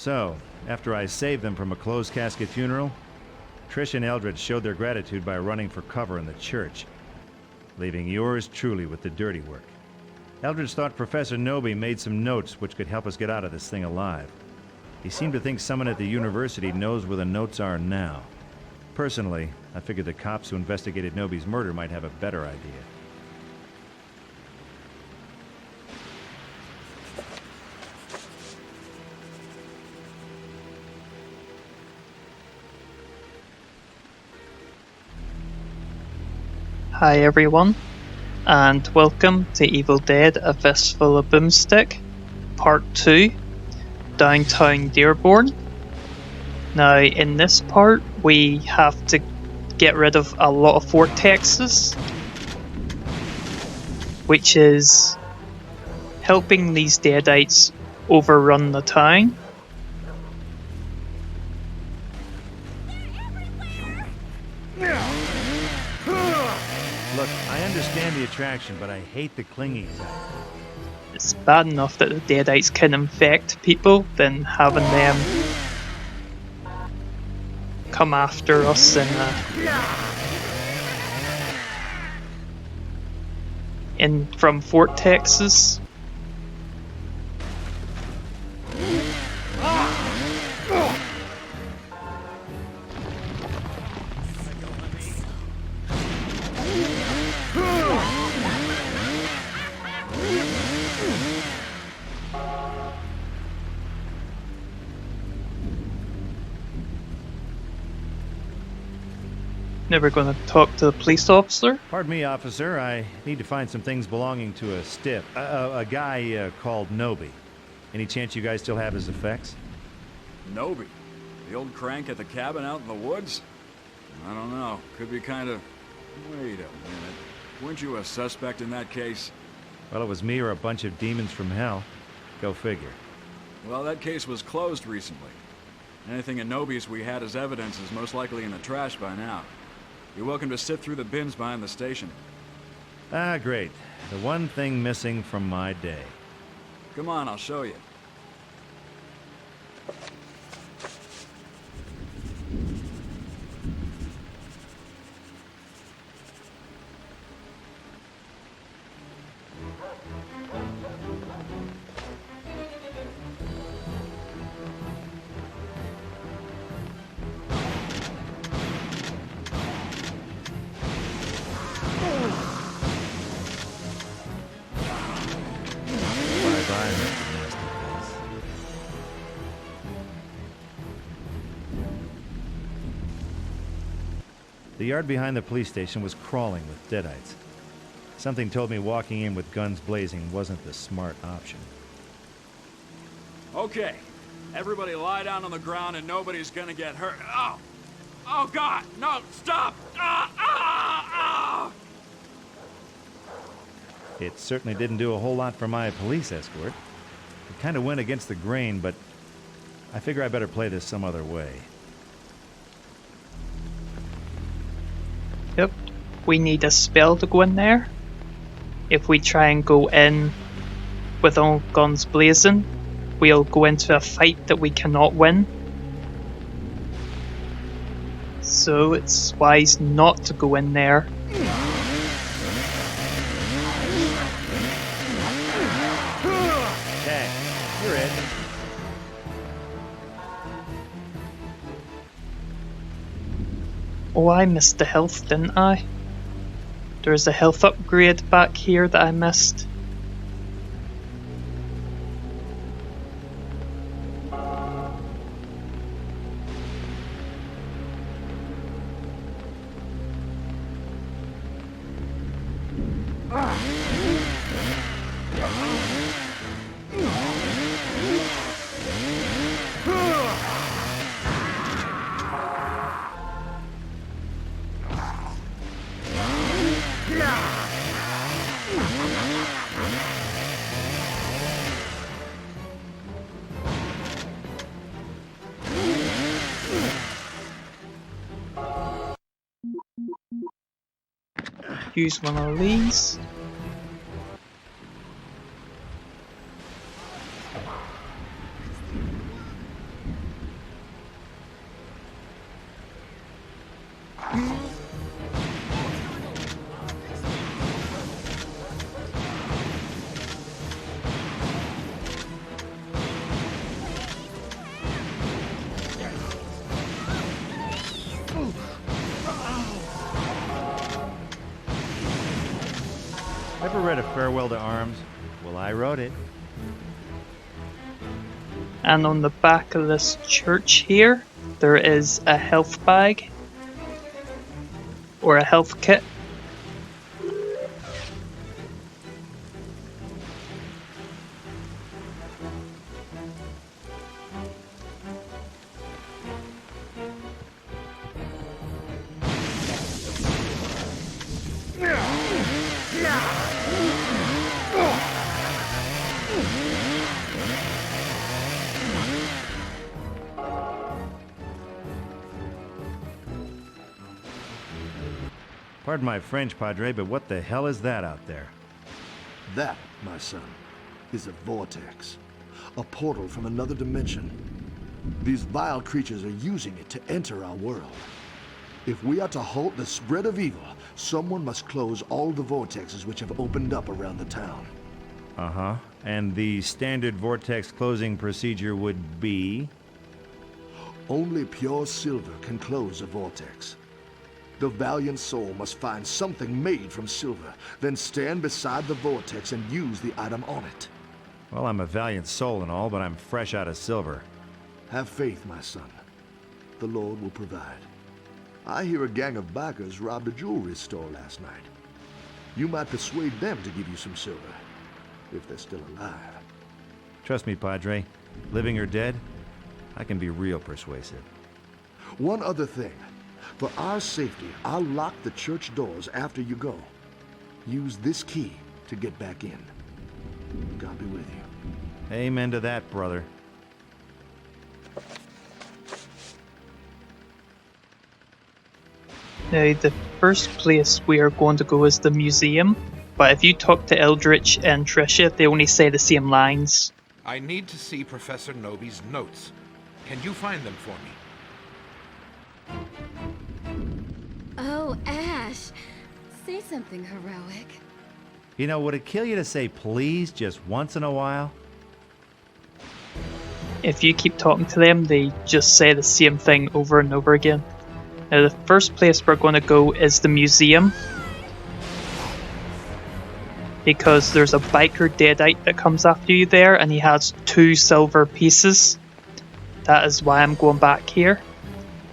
So, after I saved them from a closed casket funeral, Trish and Eldred showed their gratitude by running for cover in the church, leaving yours truly with the dirty work. Eldridge thought Professor Noby made some notes which could help us get out of this thing alive. He seemed to think someone at the university knows where the notes are now. Personally, I figured the cops who investigated Noby's murder might have a better idea. Hi everyone, and welcome to Evil Dead: A Fistful of Boomstick, Part 2, DownTown DearBorn. Now, in this part, we have to get rid of a lot of vortexes, which is helping these deadites overrun the town. Look, I understand the attraction, but I hate the clingy type. It's bad enough that the deadites can infect people, then having them come after us from vortexes. Never gonna talk to the police officer? Pardon me, officer. I need to find some things belonging to a guy called Noby. Any chance you guys still have his effects? Noby? The old crank at the cabin out in the woods? I don't know. Could be kind of... Wait a minute. Weren't you a suspect in that case? Well, it was me or a bunch of demons from hell. Go figure. Well, that case was closed recently. Anything in Noby's we had as evidence is most likely in the trash by now. You're welcome to sift through the bins behind the station. Ah, great. The one thing missing from my day. Come on, I'll show you. The yard behind the police station was crawling with deadites. Something told me walking in with guns blazing wasn't the smart option. Okay, everybody lie down on the ground and nobody's gonna get hurt. Oh! Oh God! No! Stop! Ah! Ah! Ah! It certainly didn't do a whole lot for my police escort. It kind of went against the grain, but I figure I better play this some other way. Yep, we need a spell to go in there. If we try and go in with all guns blazing, we'll go into a fight that we cannot win. So it's wise not to go in there. Okay, you're it. Oh, I missed the health, didn't I? There's a health upgrade back here that I missed. Use one of these. Ever read A Farewell to Arms? Well, I wrote it. And on the back of this church here, there is a health bag or a health kit. Pardon my French, Padre, but what the hell is that out there? That, my son, is a vortex. A portal from another dimension. These vile creatures are using it to enter our world. If we are to halt the spread of evil, someone must close all the vortexes which have opened up around the town. Uh-huh. And the standard vortex closing procedure would be? Only pure silver can close a vortex. The valiant soul must find something made from silver, then stand beside the vortex and use the item on it. Well, I'm a valiant soul and all, but I'm fresh out of silver. Have faith, my son. The Lord will provide. I hear a gang of bikers robbed a jewelry store last night. You might persuade them to give you some silver, if they're still alive. Trust me, Padre. Living or dead, I can be real persuasive. One other thing. For our safety, I'll lock the church doors after you go. Use this key to get back in. God be with you. Amen to that, brother. Now, the first place we are going to go is the museum, but if you talk to Eldritch and Tricia, they only say the same lines. I need to see Professor Noby's notes. Can you find them for me? Oh, Ash. Say something heroic. You know, would it kill you to say please just once in a while? If you keep talking to them, they just say the same thing over and over again. Now, the first place we're going to go is the museum, because there's a biker deadite that comes after you there, and he has 2 silver pieces. That is why I'm going back here.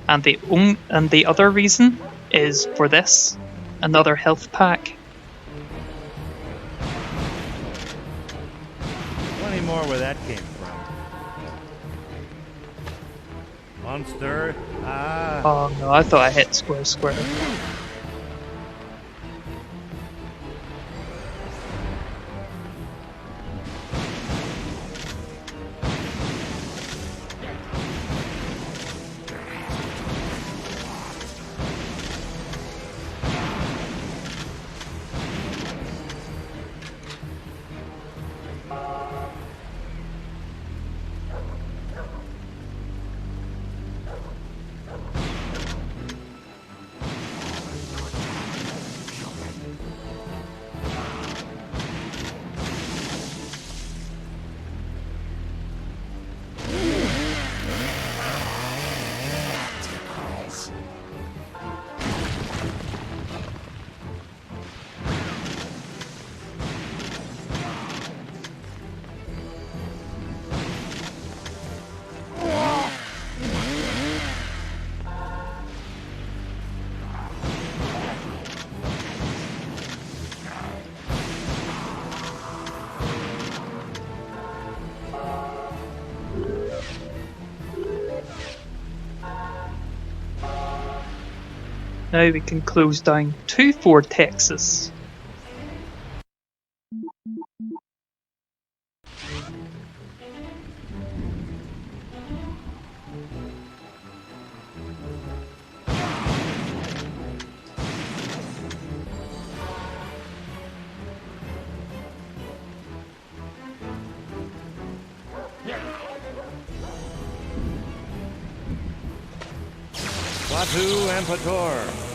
And the other reason is for this, another health pack. Plenty more where that came from. Monster. Ah. Oh no, I thought I hit square. Now we can close down 2 vortexes. Klaatu and Pator.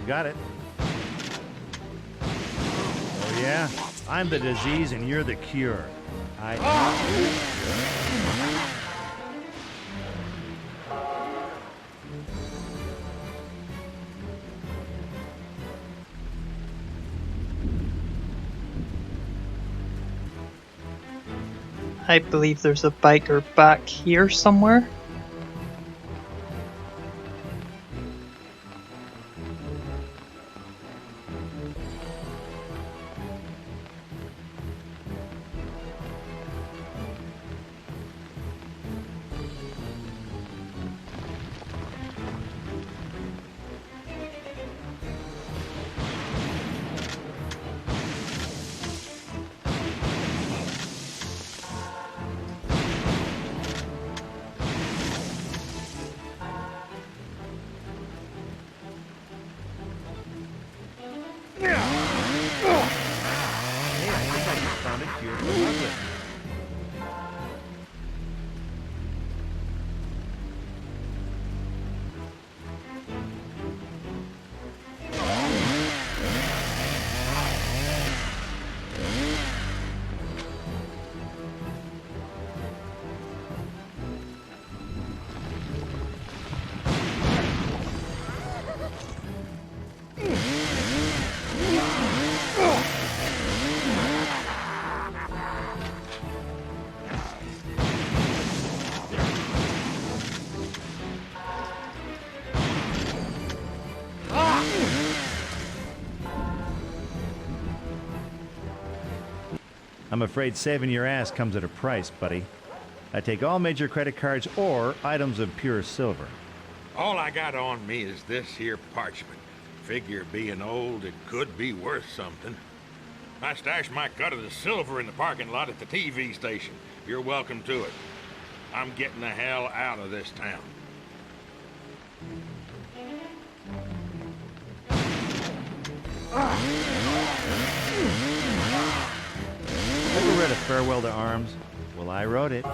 Got it. Oh yeah? I'm the disease and you're the cure. I believe there's a biker back here somewhere. Found a cure for ugly. I'm afraid saving your ass comes at a price, buddy. I take all major credit cards or items of pure silver. All I got on me is this here parchment. Figure being old, it could be worth something. I stashed my cut of the silver in the parking lot at the TV station. You're welcome to it. I'm getting the hell out of this town. Ever read A Farewell to Arms? Well, I wrote it.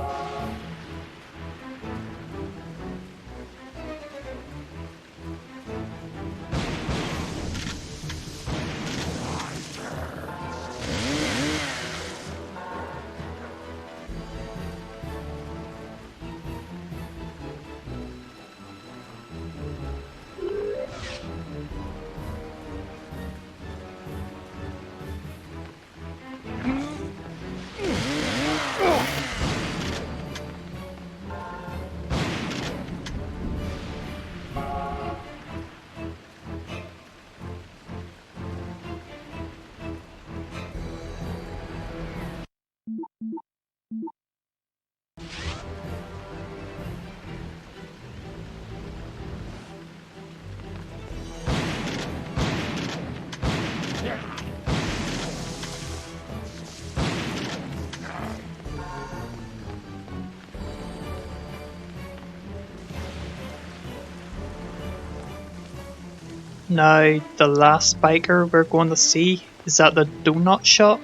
Now, the last biker we're going to see is at the donut shop.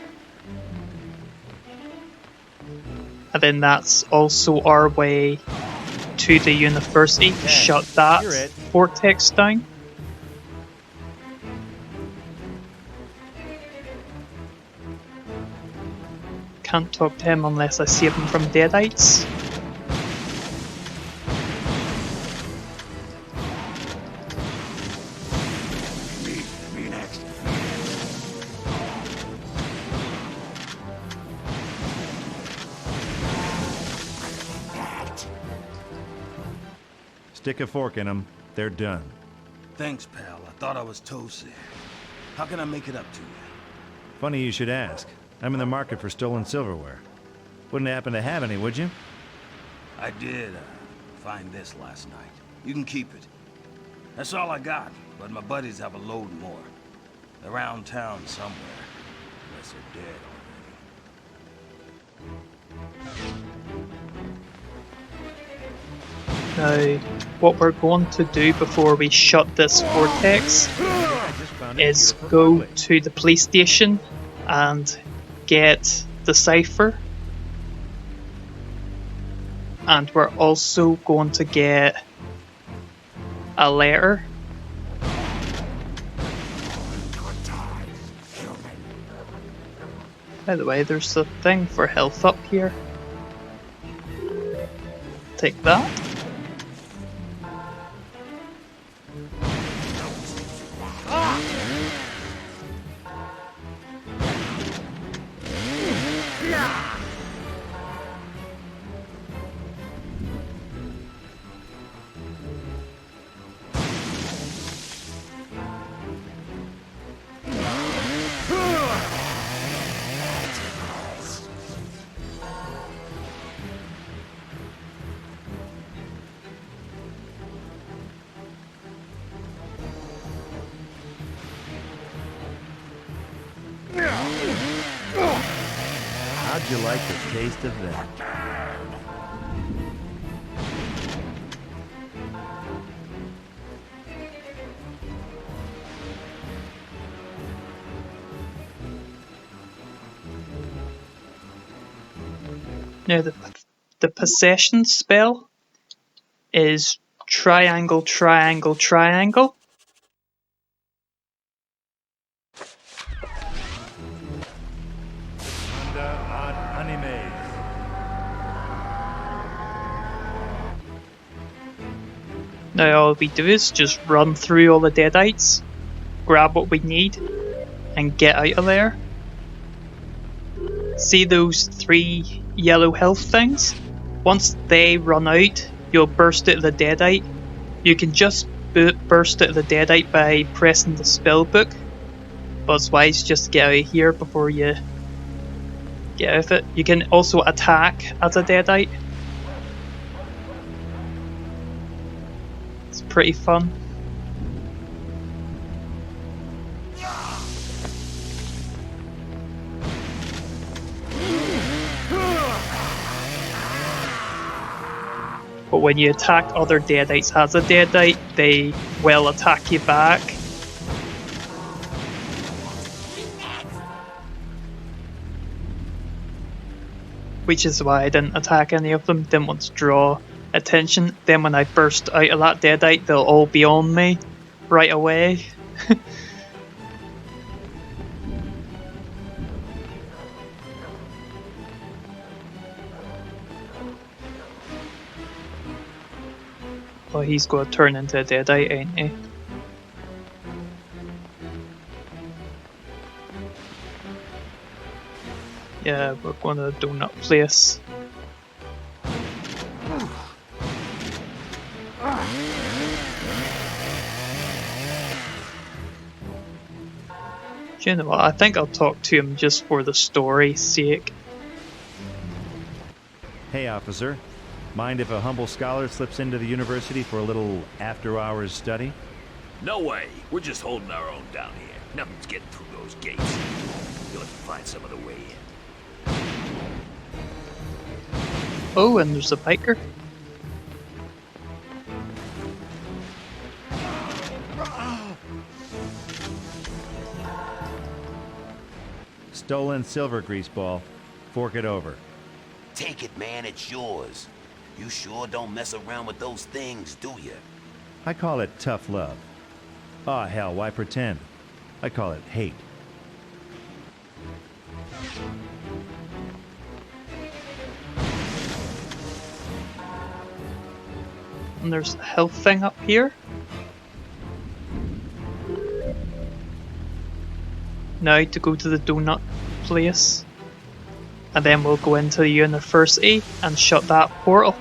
And then that's also our way to the university to shut that you're it. vortex down. Can't talk to him unless I save him from deadites. Me next. Stick a fork in them. They're done. Thanks, pal. I thought I was toasted. How can I make it up to you? Funny you should ask. I'm in the market for stolen silverware. Wouldn't happen to have any, would you? I did find this last night. You can keep it. That's all I got, but my buddies have a load more. Around town somewhere. Unless they're dead already. Now, what we're going to do before we shut this vortex I just found a is cure for go ugly. to the police station and get the cipher. And we're also going to get a letter By the way, there's a thing for health up here. Take that. How'd you like the taste of that? Now the possession spell is triangle, triangle, triangle. Now all we do is just run through all the deadites, grab what we need, and get out of there. See those 3 yellow health things? Once they run out, you'll burst out of the deadite. You can just burst out of the deadite by pressing the spell book, but it's wise just to get out of here before you get out of it. You can also attack as a deadite. It's pretty fun. But when you attack other deadites as a deadite, they will attack you back. Which is why I didn't attack any of them, didn't want to draw attention. Then when I burst out of that deadite, they'll all be on me right away. Oh, he's going to turn into a deadite, ain't he? Yeah, we're going to the donut place. Do you know what? I think I'll talk to him just for the story's sake. Hey, officer. Mind if a humble scholar slips into the university for a little after-hours study? No way. We're just holding our own down here. Nothing's getting through those gates. You'll have to find some other way in. Oh, and there's a biker. Stolen silver grease ball. Fork it over. Take it, man. It's yours. You sure don't mess around with those things, do you? I call it tough love. Aw, hell, why pretend? I call it hate. And there's a health thing up here. Now to go to the donut place. And then we'll go into the university and shut that portal.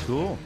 Cool.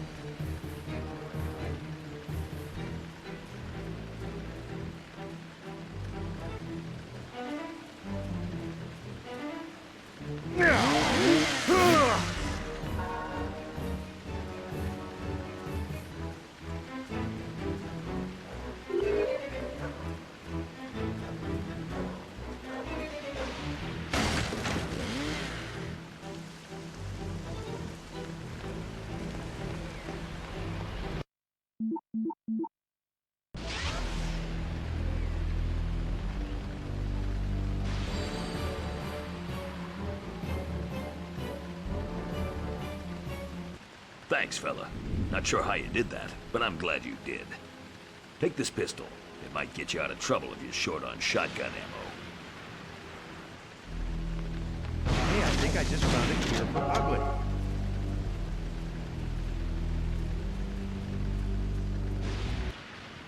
Thanks, fella. Not sure how you did that, but I'm glad you did. Take this pistol. It might get you out of trouble if you're short on shotgun ammo. Hey, I think I just found a cure for ugly.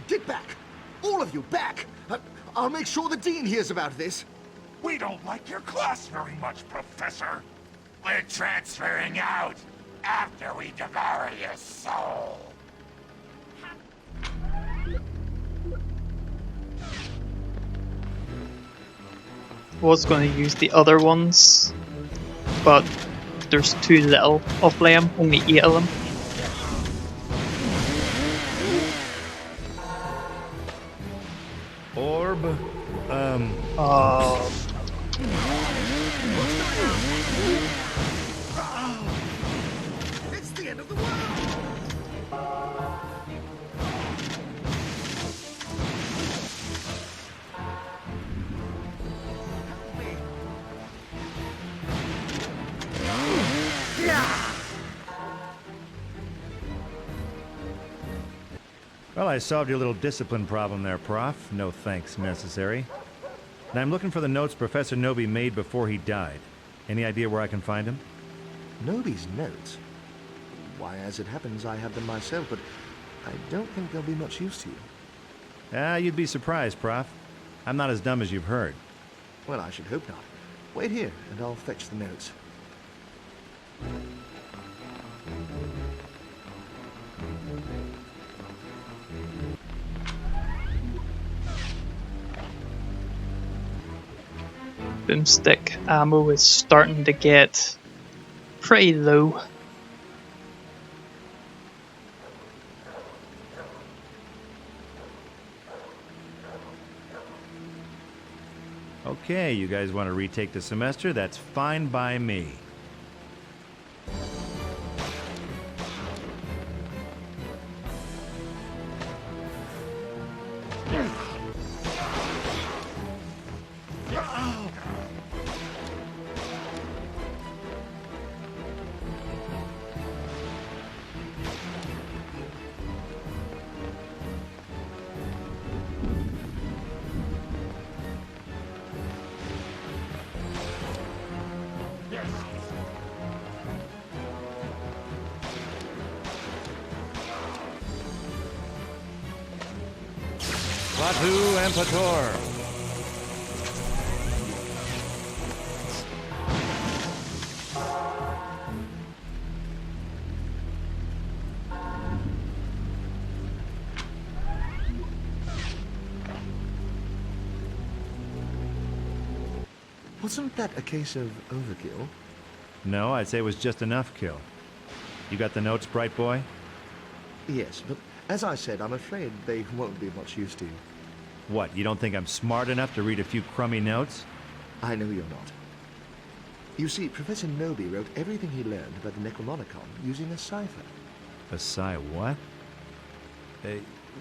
Get back! All of you, back! I'll make sure the Dean hears about this. We don't like your class very much, Professor. We're transferring out after we devour your soul. Was going to use the other ones, but there's too little of them, only 8 of them. Orb, Oh, It's the end of the world! well, I solved your little discipline problem there, Prof. No thanks necessary. And I'm looking for the notes Professor Nobi made before he died. Any idea where I can find them? Nobi's notes? Why, as it happens, I have them myself, but I don't think they'll be much use to you. Ah, you'd be surprised, Prof. I'm not as dumb as you've heard. Well, I should hope not. Wait here, and I'll fetch the notes. Boomstick ammo is starting to get pretty low. Okay, you guys want to retake the semester? That's fine by me. Latu and Pator. Wasn't that a case of overkill? No, I'd say it was just enough kill. You got the notes, bright boy? Yes, but as I said, I'm afraid they won't be much use to you. What, you don't think I'm smart enough to read a few crummy notes? I know you're not. You see, Professor Nobi wrote everything he learned about the Necronomicon using a cipher. A what?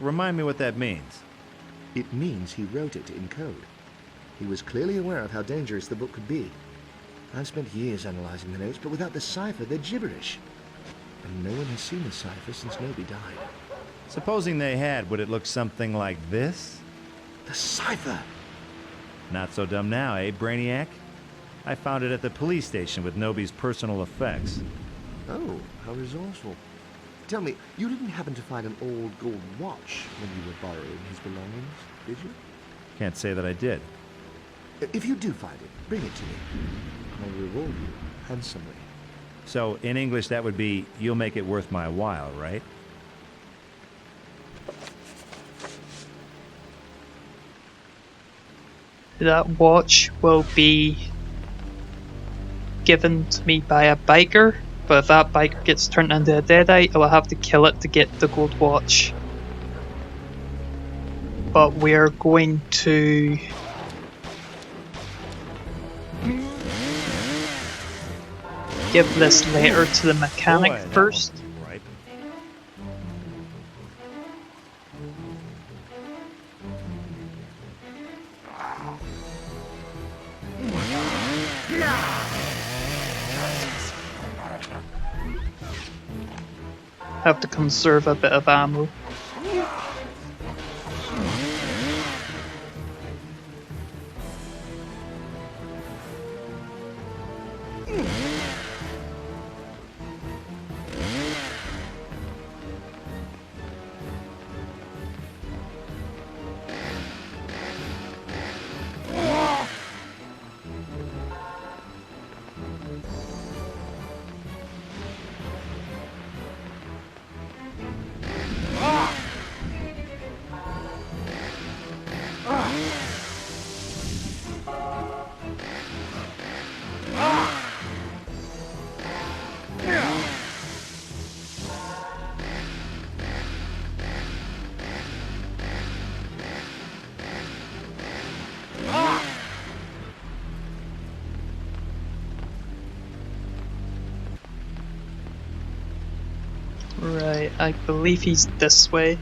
Remind me what that means. It means he wrote it in code. He was clearly aware of how dangerous the book could be. I've spent years analyzing the notes, but without the cipher, they're gibberish. And no one has seen the cipher since Nobi died. Supposing they had, would it look something like this? The cipher! Not so dumb now, eh, Brainiac? I found it at the police station with Nobi's personal effects. Oh, how resourceful. Tell me, you didn't happen to find an old gold watch when you were borrowing his belongings, did you? Can't say that I did. If you do find it, bring it to me. I'll reward you handsomely. So, in English, that would be, you'll make it worth my while, right? That watch will be given to me by a biker, but if that biker gets turned into a deadite, I will have to kill it to get the gold watch. But we're going to give this letter to the mechanic Boy, that first. won't be right. Have to conserve a bit of ammo. Right, I believe he's this way.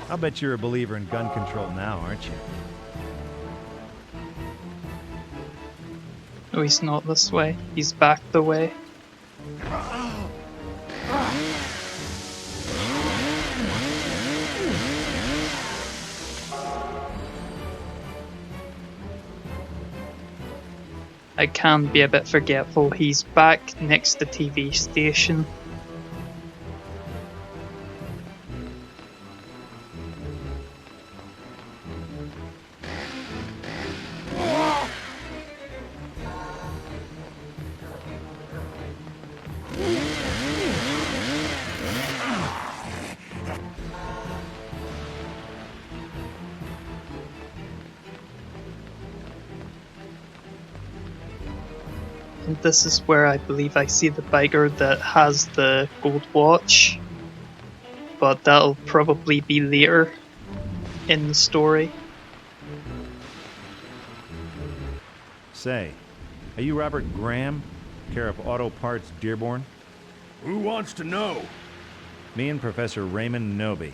I'll bet you're a believer in gun control now, aren't you? No, he's not this way. He's back the way. I can be a bit forgetful. He's back next to the TV station. And this is where I believe I see the biker that has the gold watch. But that'll probably be later in the story. Say, are you Robert Graham, care of Auto Parts DearBorn? Who wants to know? Me and Professor Raymond Noby.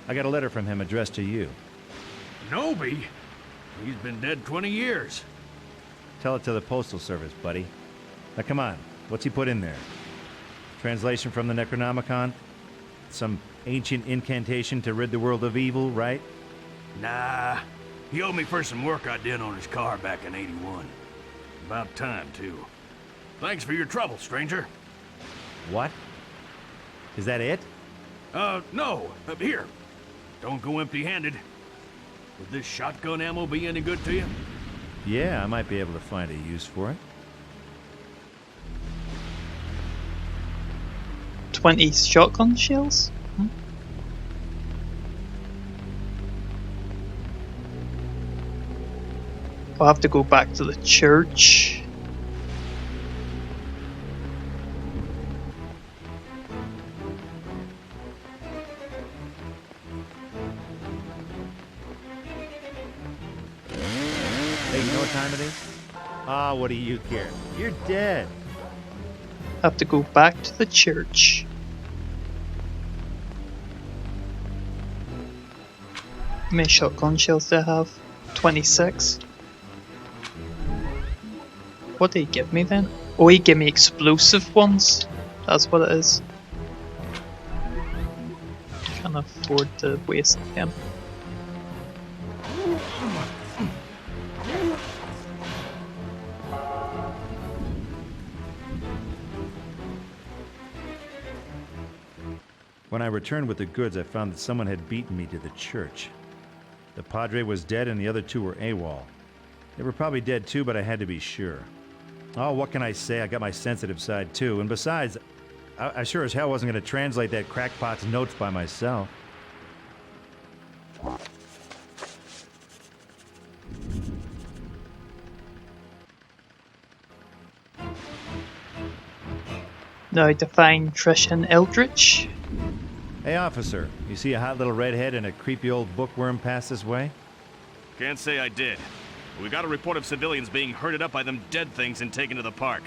I got a letter from him addressed to you. Noby? He's been dead 20 years. Tell it to the Postal Service, buddy. Now come on, what's he put in there? Translation from the Necronomicon? Some ancient incantation to rid the world of evil, right? Nah. He owed me for some work I did on his car back in '81. About time, too. Thanks for your trouble, stranger. What? Is that it? No. Here. Don't go empty-handed. Would this shotgun ammo be any good to you? Yeah, I might be able to find a use for it. 20 shotgun shells? I'll have to go back to the church. Hey, you know what time it is? Ah, what do you care? You're dead. Have to go back to the church. How many shotgun shells do I have? 26. What did he give me then? Oh, he gave me explosive ones. That's what it is. Can't afford to waste them. When I returned with the goods, I found that someone had beaten me to the church. The Padre was dead and the other two were AWOL. They were probably dead too, but I had to be sure. Oh, what can I say? I got my sensitive side too. And besides, I sure as hell wasn't going to translate that crackpot's notes by myself. Now to find Trish and Eldritch. Hey, officer, you see a hot little redhead and a creepy old bookworm pass this way? Can't say I did. We got a report of civilians being herded up by them dead things and taken to the park.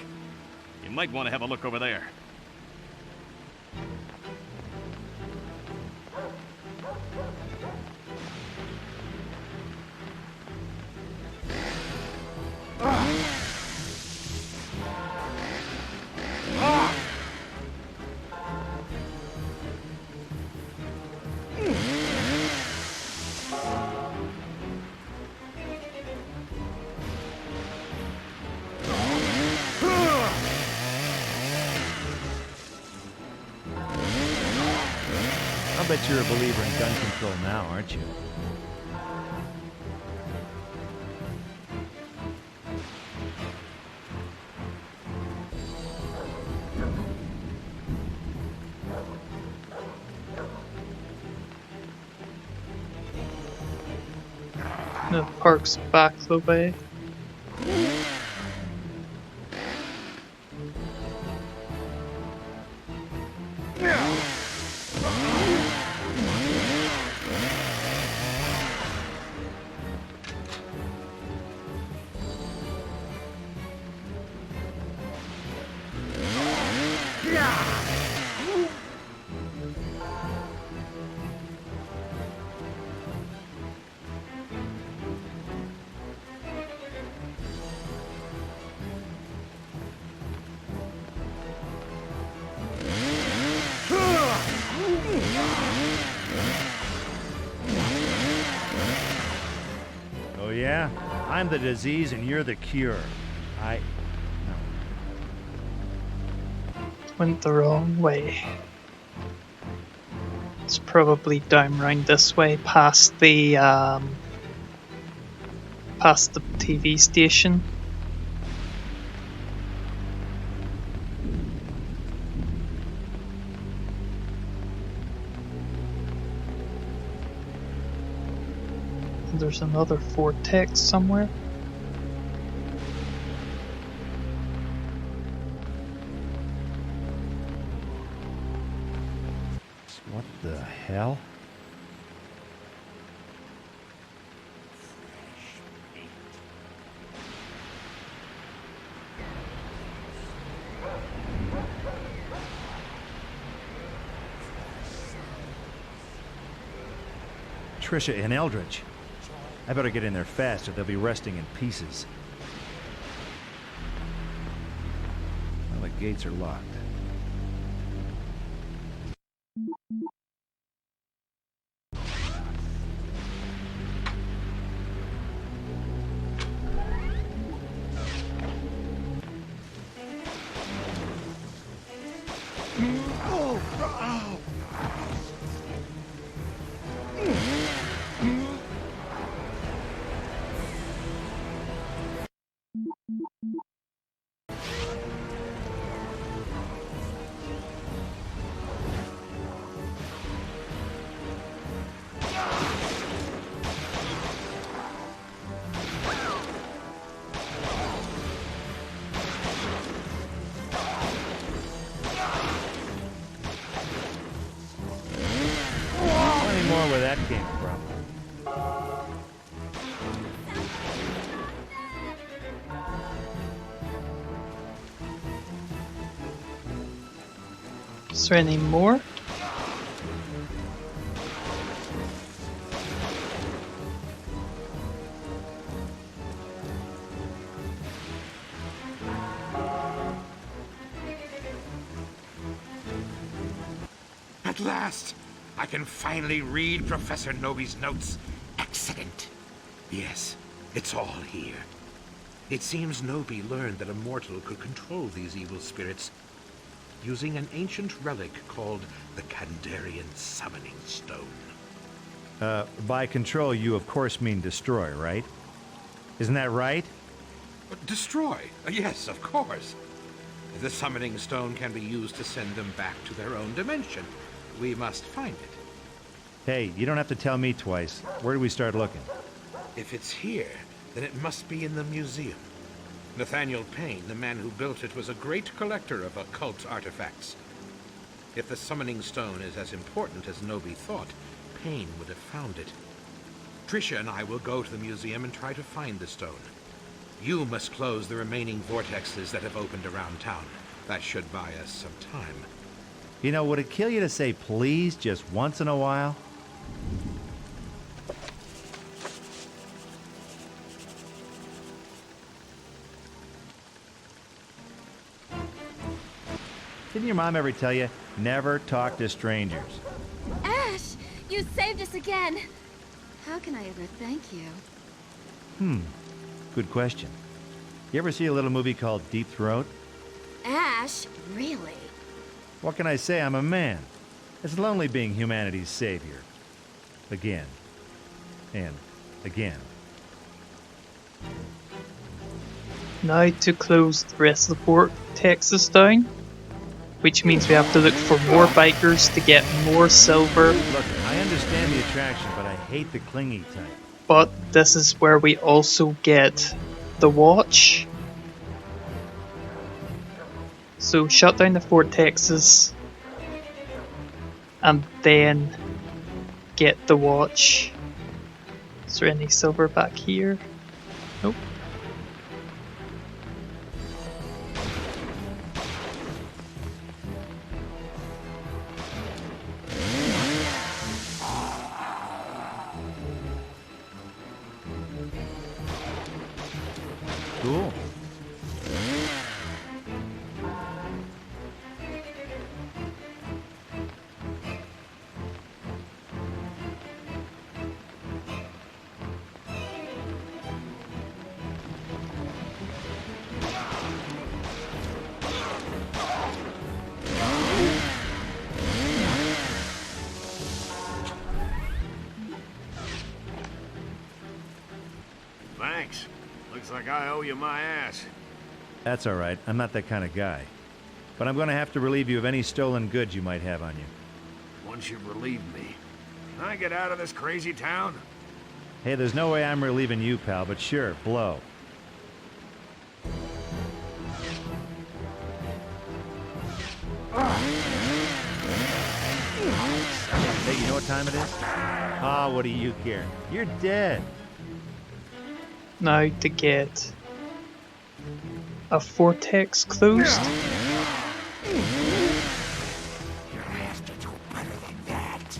You might want to have a look over there. bet you're a believer in gun control now, aren't you? The park's back the way. Oh yeah? I'm the disease and you're the cure. Went the wrong way. It's probably down round this way, past the TV station. There's another vortex somewhere. What the hell? Trisha and Eldridge. I better get in there fast or they'll be resting in pieces. Well, the gates are locked. Where that came from. Is there any more? At last! I can finally read Professor Nobi's notes. Excellent. Yes, it's all here. It seems Nobi learned that a mortal could control these evil spirits using an ancient relic called the Kandarian Summoning Stone. By control, you of course mean destroy, right? Isn't that right? Destroy? Yes, of course. The Summoning Stone can be used to send them back to their own dimension. We must find it. Hey, you don't have to tell me twice. Where do we start looking? If it's here, then it must be in the museum. Nathaniel Payne, the man who built it, was a great collector of occult artifacts. If the Summoning Stone is as important as Nobi thought, Payne would have found it. Trisha and I will go to the museum and try to find the stone. You must close the remaining vortexes that have opened around town. That should buy us some time. You know, would it kill you to say please just once in a while? Didn't your mom ever tell you, never talk to strangers? Ash, you saved us again. How can I ever thank you? Good question. You ever see a little movie called Deep Throat? Ash, really? What can I say? I'm a man. It's lonely being humanity's savior. Again. And again. Now to close the rest of the vortexes down, which means we have to look for more bikers to get more silver. Look, I understand the attraction, but I hate the clingy type. But this is where we also get the watch. So shut down the vortexes and then get the watch. Is there any silver back here? Nope. Cool. Thanks. Looks like I owe you my ass. That's all right. I'm not that kind of guy. But I'm going to have to relieve you of any stolen goods you might have on you. Once you've relieved me, can I get out of this crazy town? Hey, there's no way I'm relieving you, pal, but sure, blow. Hey, you know what time it is? Ah, what do you care? You're dead. Now to get a vortex closed. You have to do better than that.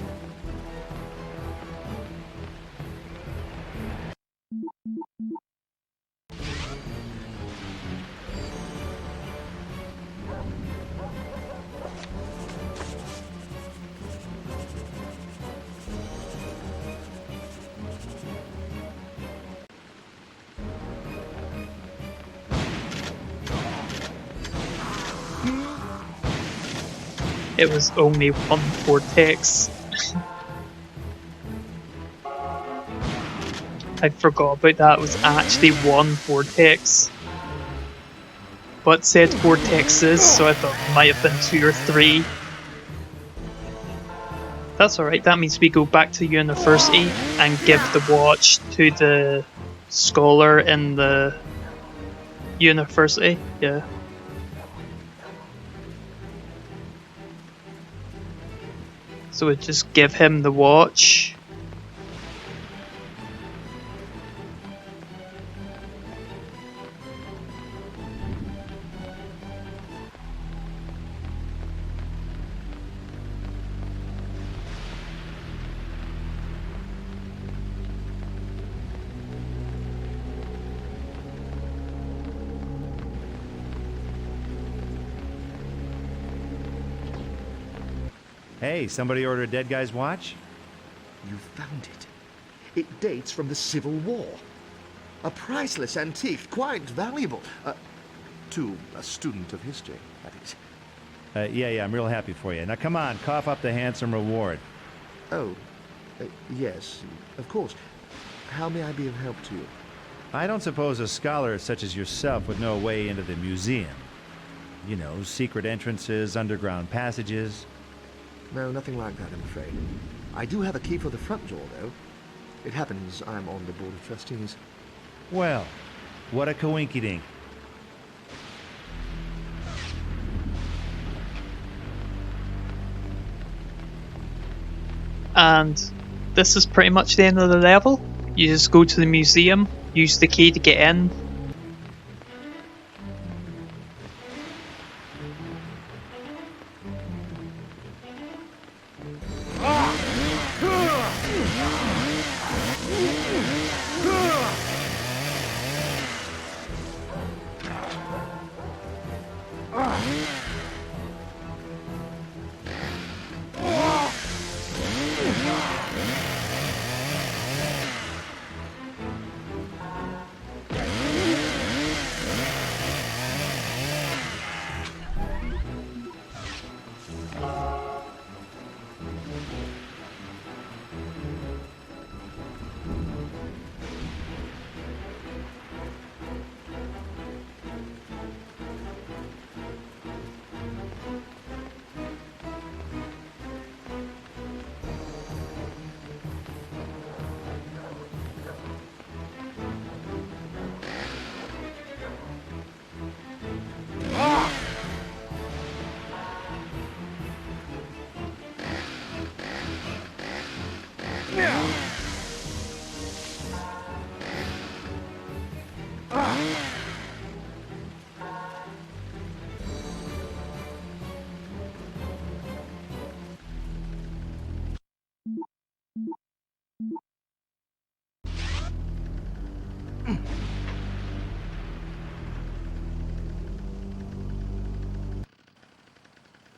It was only one vortex. I forgot about that. It was actually one vortex. But said vortexes, so I thought it might have been 2 or 3. That's alright, that means we go back to university and give the watch to the scholar in the university. Yeah. So we just give him the watch. Hey, somebody order a dead guy's watch? You found it. It dates from the Civil War. A priceless antique, quite valuable. To a student of history, that is. Yeah, I'm real happy for you. Now come on, cough up the handsome reward. Oh, yes, of course. How may I be of help to you? I don't suppose a scholar such as yourself would know a way into the museum. You know, secret entrances, underground passages. No, nothing like that, I'm afraid. I do have a key for the front door, though. It happens I'm on the Board of Trustees. Well, what a coinkydink. And this is pretty much the end of the level. You just go to the museum, use the key to get in.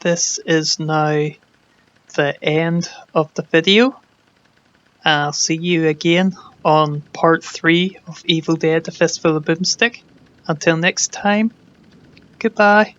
this is now the end of the video. I'll see you again on part 3 of Evil Dead: A Fistful of Boomstick. Until next time, goodbye.